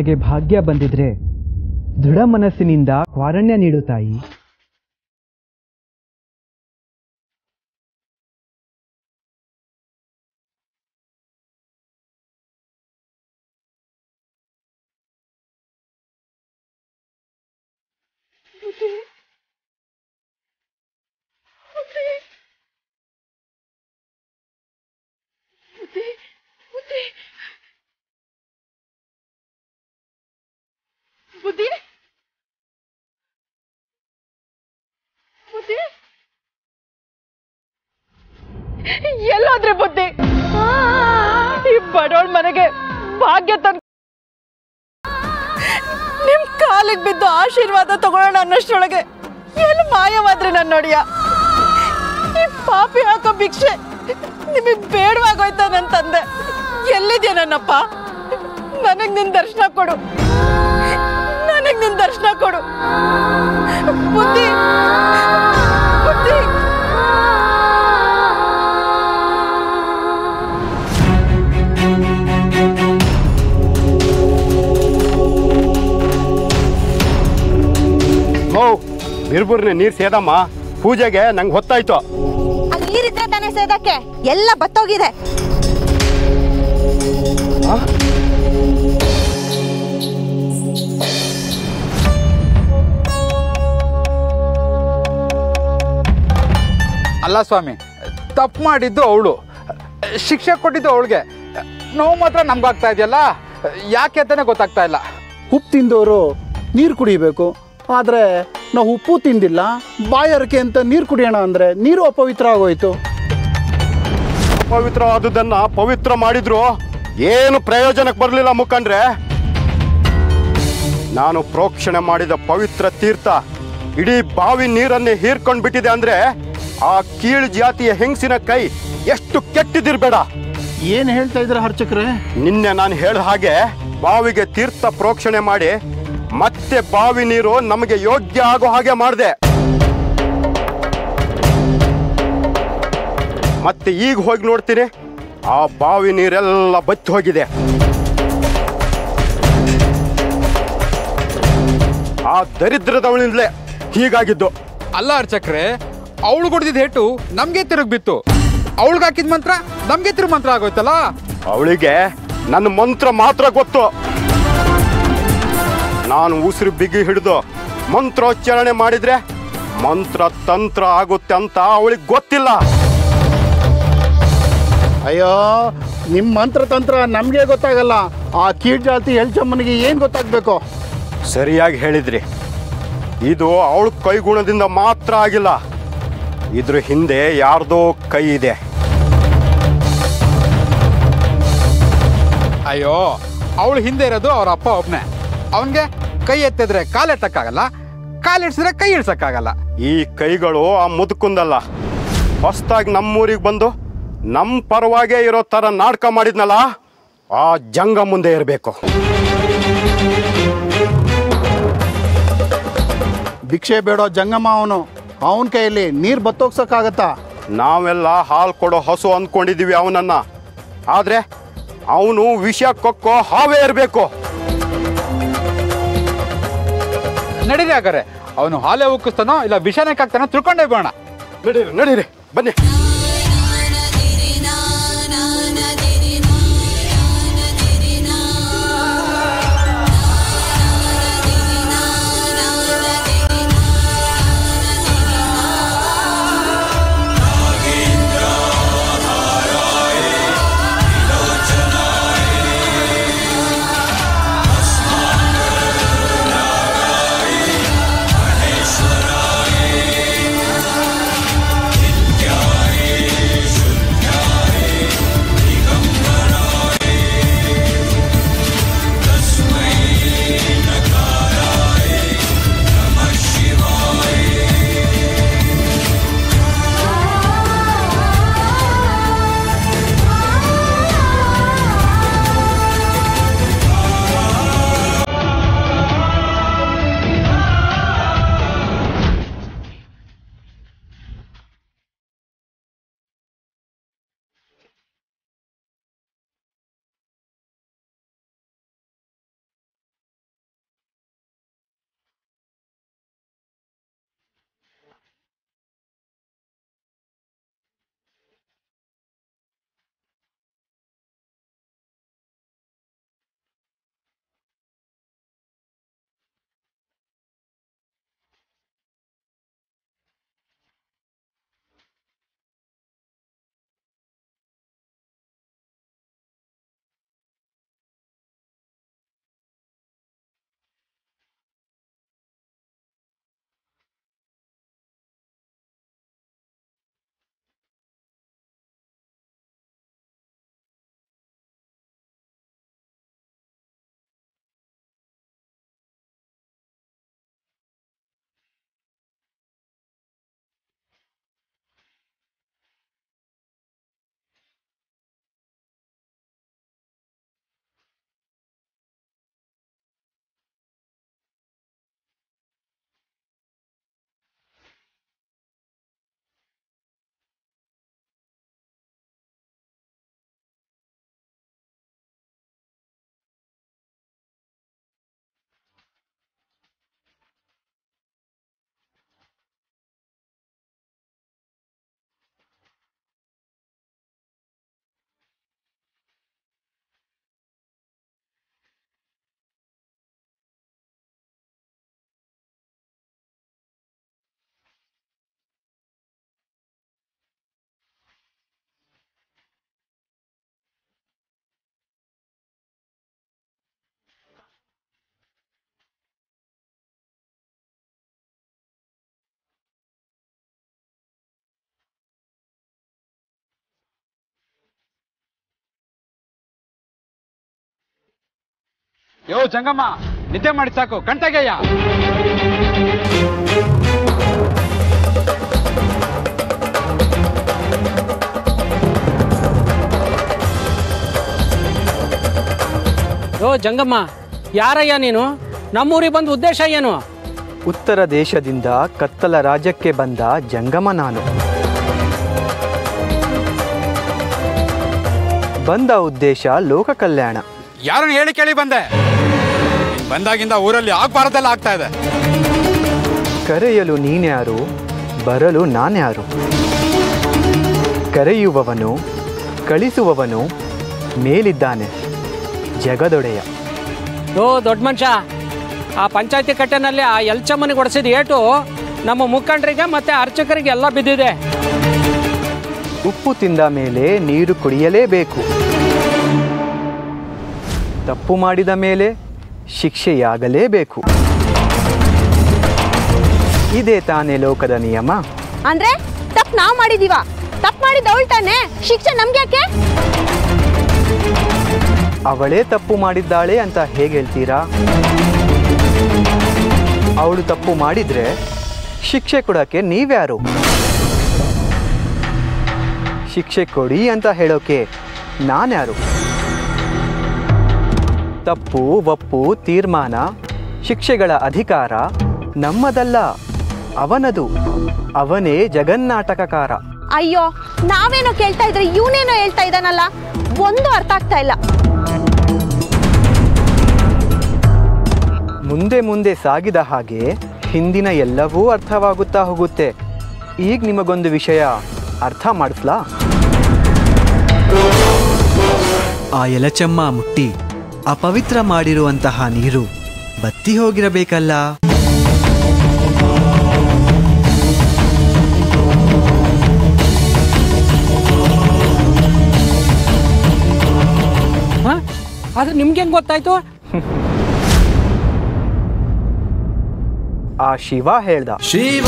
ನನಗೆ ಭಾಗ್ಯ ಬಂದಿದ್ರೆ ದೃಢ ಮನಸ್ಸಿನಿಂದ ವಾರಣ್ಯ ನೀಡು ತಾಯಿ. ಬುದ್ಧಿ ಬುದ್ಧಿ ಎಲ್ಲೋದ್ರೆ ಬುದ್ಧಿ? ಈ ಬಡವಳ ಮನೆಗೆ ಭಾಗ್ಯ ತಂದು ನಿಮ್ ಕಾಲಿಗೆ ಬಿದ್ದು ಆಶೀರ್ವಾದ ತಗೊಳ್ಳೋಣ ಅನ್ನಷ್ಟೊಳಗೆ ಎಲ್ಲಿ ಮಾಯವಾದ್ರೆ ನನ್ನ ನೋಡಿಯ. ಈ ಪಾಪಿ ಹಾಕೋ ಭಿಕ್ಷೆ ನಿಮಗ್ ಬೇಡವಾಗೋಯ್ತ ನನ್ನ ತಂದೆ. ಎಲ್ಲಿದ್ಯಾ ನನ್ನಪ್ಪ? ನನಗ್ ನಿನ್ ದರ್ಶನ ಕೊಡು, ನನಗ್ ನಿನ್ ದರ್ಶನ ಕೊಡು ಬುದ್ಧಿ ಬುದ್ಧಿ. ಬಿರ್ಬುರ್ನೆ ನೀರ್ ಸೇದಮ್ಮ, ಪೂಜೆಗೆ ನಂಗೆ ಹೊತ್ತಾಯ್ತು. ಅಲ್ಲಿ ನೀರಿದ್ರೆ ತಾನೇ ಸೇದಕ್ಕೆ, ಎಲ್ಲ ಬತ್ತೋಗಿದೆ. ಅಲ್ಲ ಸ್ವಾಮಿ, ತಪ್ಪು ಮಾಡಿದ್ದು ಅವಳು, ಶಿಕ್ಷೆ ಕೊಟ್ಟಿದ್ದು ಅವಳಿಗೆ. ನೋವು ಮಾತ್ರ ನಮ್ಗಾಗ್ತಾ ಇದೆಯಲ್ಲ, ಯಾಕೆ ಅಂತಾನೆ ಗೊತ್ತಾಗ್ತಾ ಇಲ್ಲ. ಉಪ್ಪು ತಿಂದವರು ನೀರು ಕುಡಿಬೇಕು, ಆದರೆ ನಾವು ಉಪ್ಪು ತಿಂದಿಲ್ಲ, ಬಾಯಾರಿಕೆ ಅಂತ ನೀರು ಕುಡಿಯೋಣ ಅಂದರೆ ನೀರು ಅಪವಿತ್ರ ಆಗೋಯ್ತು. ಅಪವಿತ್ರವಾದುದನ್ನ ಪವಿತ್ರ ಮಾಡಿದ್ರು ಏನು ಪ್ರಯೋಜನಕ್ಕೆ ಬರಲಿಲ್ಲ ಮುಖಂಡ್ರೆ. ನಾನು ಪ್ರೋಕ್ಷಣೆ ಮಾಡಿದ ಪವಿತ್ರ ತೀರ್ಥ ಇಡೀ ಬಾವಿ ನೀರನ್ನೇ ಹೀರ್ಕೊಂಡು ಬಿಟ್ಟಿದೆ ಅಂದ್ರೆ ಆ ಕೀಳು ಜಾತಿಯ ಹೆಂಗಸಿನ ಕೈ ಎಷ್ಟು ಕೆಟ್ಟಿದಿರ್ಬೇಡ. ಏನು ಹೇಳ್ತಾ ಇದ್ರೆ ಅರ್ಚಕ್ರೆ? ನಿನ್ನೆ ನಾನು ಹೇಳಿದ ಹಾಗೆ ಬಾವಿಗೆ ತೀರ್ಥ ಪ್ರೋಕ್ಷಣೆ ಮಾಡಿ ಮತ್ತೆ ಬಾವಿ ನೀರು ನಮಗೆ ಯೋಗ್ಯ ಆಗೋ ಹಾಗೆ ಮಾಡಿದೆ. ಮತ್ತೆ ಈಗ ಹೋಗಿ ನೋಡ್ತೀನಿ, ಆ ಬಾವಿ ನೀರೆಲ್ಲ ಬತ್ತಿ ಹೋಗಿದೆ. ಆ ದರಿದ್ರದವಳಿಂದಲೇ ಹೀಗಾಗಿದ್ದು. ಅಲ್ಲ ಅರ್ಚಕ್ರೆ, ಅವಳು ಕೊಡ್ದಿದ್ದ ಹೇಟು ನಮ್ಗೆ ತಿರುಗಿ ಬಿತ್ತು, ಅವಳಿಗೆ ಹಾಕಿದ ಮಂತ್ರ ನಮ್ಗೆ ತಿರುಗಿ ಮಂತ್ರ ಆಗೋಯ್ತಲ್ಲ. ಅವಳಿಗೆ ನನ್ನ ಮಂತ್ರ ಮಾತ್ರ ಗೊತ್ತು. ನಾನು ಉಸಿರು ಬಿಗಿ ಹಿಡಿದು ಮಂತ್ರೋಚ್ಚಾರಣೆ ಮಾಡಿದ್ರೆ ಮಂತ್ರ ತಂತ್ರ ಆಗುತ್ತೆ ಅಂತ ಅವಳಿಗೆ ಗೊತ್ತಿಲ್ಲ. ಅಯ್ಯೋ, ನಿಮ್ಮ ಮಂತ್ರ ತಂತ್ರ ನಮಗೆ ಗೊತ್ತಾಗಲ್ಲ, ಆ ಕೀಡ್ ಜಾತಿ ಎಲ್ಚಮ್ಮನಿಗೆ ಏನು ಗೊತ್ತಾಗಬೇಕು? ಸರಿಯಾಗಿ ಹೇಳಿದ್ರಿ. ಇದು ಅವಳ ಕೈಗುಣದಿಂದ ಮಾತ್ರ ಆಗಿಲ್ಲ, ಇದ್ರ ಹಿಂದೆ ಯಾರ್ದೋ ಕೈ ಇದೆ. ಅಯ್ಯೋ, ಅವಳು ಹಿಂದೆ ಇರೋದು ಅವ್ರ ಅಪ್ಪ ಒಬ್ನೇ. ಅವನ್ಗೆ ಕೈ ಎತ್ತಿದ್ರೆ ಕಾಲೆತ್ತಕ್ಕಾಗಲ್ಲ, ಕಾಲಿಡ್ಸಿದ್ರೆ ಕೈ ಇಡ್ಸಕ್ಕಾಗಲ್ಲ. ಈ ಕೈಗಳು ಆ ಮುದುಕುಂದಲ್ಲ, ಹೊಸದಾಗಿ ನಮ್ಮೂರಿಗೆ ಬಂದು ನಮ್ಮ ಪರವಾಗೇ ಇರೋ ಥರ ನಾಟಕ ಮಾಡಿದ್ನಲ್ಲ, ಆ ಜಂಗ ಮುಂದೆ ಇರಬೇಕು. ಭಿಕ್ಷೆ ಬೇಡೋ ಜಂಗಮ್ಮ ಅವನ ಕೈಯಲ್ಲಿ ನೀರು ಬತ್ತೋಗ್ಸಕ್ಕಾಗತ್ತಾ? ನಾವೆಲ್ಲ ಹಾಲು ಕೊಡೋ ಹಸು ಅಂದ್ಕೊಂಡಿದ್ದೀವಿ ಅವನನ್ನ, ಆದರೆ ಅವನು ವಿಷ ಕೊಕ್ಕೋ ಹಾವೇ ಇರಬೇಕು. ನಡೀರಿ ಹಾಗಾರೆ, ಅವನು ಹಾಲೆ ಉಕ್ಕಿಸ್ತಾನೋ ಇಲ್ಲ ವಿಷಾನೇ ಹಾಕ್ತಾನೋ ತಿಳ್ಕೊಂಡೇ ಬೇಡ. ನಡೀರಿ ನಡೀರಿ, ಬನ್ನಿ. Yeah. ಯೋ ಜಂಗಮ್ಮ, ನಿದ್ದೆ ಮಾಡಿ ಸಾಕು, ಕಣ್ತಾಗಯ್ಯ. ಯೋ ಜಂಗಮ್ಮ, ಯಾರಯ್ಯ ನೀನು? ನಮ್ಮೂರಿಗೆ ಬಂದ ಉದ್ದೇಶ ಏನು? ಉತ್ತರ ದೇಶದಿಂದ ಕತ್ತಲ ರಾಜ್ಯಕ್ಕೆ ಬಂದ ಜಂಗಮ ನಾನು. ಬಂದ ಉದ್ದೇಶ ಲೋಕ ಕಲ್ಯಾಣ. ಯಾರನ್ನು ಹೇಳಿ ಕೇಳಿ ಬಂದೆ? ಬಂದಾಗಿಂದ ಊರಲ್ಲಿ ಆಗ್ಬಾರದೆಲ್ಲ ಆಗ್ತಾ ಇದೆ. ಕರೆಯಲು ನೀನ್ಯಾರು, ಬರಲು ನಾನ್ಯಾರು? ಕರೆಯುವವನು ಕಳಿಸುವವನು ಮೇಲಿದ್ದಾನೆ ಜಗದೊಡೆಯ. ಯೋ ದೊಡ್ಡ ಮನುಷ್ಯ, ಆ ಪಂಚಾಯತಿ ಕಟ್ಟೆನಲ್ಲಿ ಆ ಎಲ್ಚಮ್ಮನಿಗೆ ಹೊಡೆಸಿದ ಏಟು ನಮ್ಮ ಮುಖಂಡರಿಗೆ ಮತ್ತೆ ಅರ್ಚಕರಿಗೆ ಎಲ್ಲ ಬಿದ್ದಿದೆ. ಉಪ್ಪು ತಿಂದ ಮೇಲೆ ನೀರು ಕುಡಿಯಲೇಬೇಕು. ತಪ್ಪು ಮಾಡಿದ ಮೇಲೆ ಶಿಕ್ಷೆಯಾಗಲೇಬೇಕು. ಇದೇ ತಾನೇ ಲೋಕದ ನಿಯಮ. ಅಂದ್ರೆ ತಪ್ಪು ನಾವು ಮಾಡಿದೀವ, ತಪ್ಪು ಮಾಡಿದವಳು ತಾನೆ, ಶಿಕ್ಷೆ ನಮ್ಗ್ಯಾಕೆ? ಅವಳೇ ತಪ್ಪು ಮಾಡಿದ್ದಾಳೆ ಅಂತ ಹೇಗೆ ಹೇಳ್ತೀರಾ? ಅವಳು ತಪ್ಪು ಮಾಡಿದ್ರೆ ಶಿಕ್ಷೆ ಕೊಡೋಕ್ಕೆ ನೀವ್ಯಾರು? ಶಿಕ್ಷೆ ಕೊಡಿ ಅಂತ ಹೇಳೋಕೆ ನಾನ್ಯಾರು? ತಪ್ಪು ಒಪ್ಪು ತೀರ್ಮಾನ ಶಿಕ್ಷೆಗಳ ಅಧಿಕಾರ ನಮ್ಮದಲ್ಲ, ಅವನದು. ಅವನೇ ಜಗನ್ನಾಟಕಕಾರ. ಅಯ್ಯೋ, ನಾವೇನೋ ಕೇಳ್ತಾ ಇದ್ರೆ ಇವನೇನೋ ಹೇಳ್ತಾ ಇದ್ದಾನಲ್ಲ, ಒಂದು ಅರ್ಥ ಆಗ್ತಾ ಇಲ್ಲ. ಮುಂದೆ ಮುಂದೆ ಸಾಗಿದ ಹಾಗೆ ಹಿಂದಿನ ಎಲ್ಲವೂ ಅರ್ಥವಾಗುತ್ತಾ ಹೋಗುತ್ತೆ. ಈಗ ನಿಮಗೊಂದು ವಿಷಯ ಅರ್ಥ ಮಾಡಿಸ್ಲಾ? ಆ ಎಲಚಮ್ಮ ಮುಟ್ಟಿ ಅಪವಿತ್ರ ಮಾಡಿರುವಂತಹ ನೀರು ಬತ್ತಿ ಹೋಗಿರಬೇಕಲ್ಲ. ಅದು ನಿಮ್ಗೆ ಗೊತ್ತಾಯ್ತು? ಆ ಶಿವ ಹೇಳ್ದ. ಶಿವ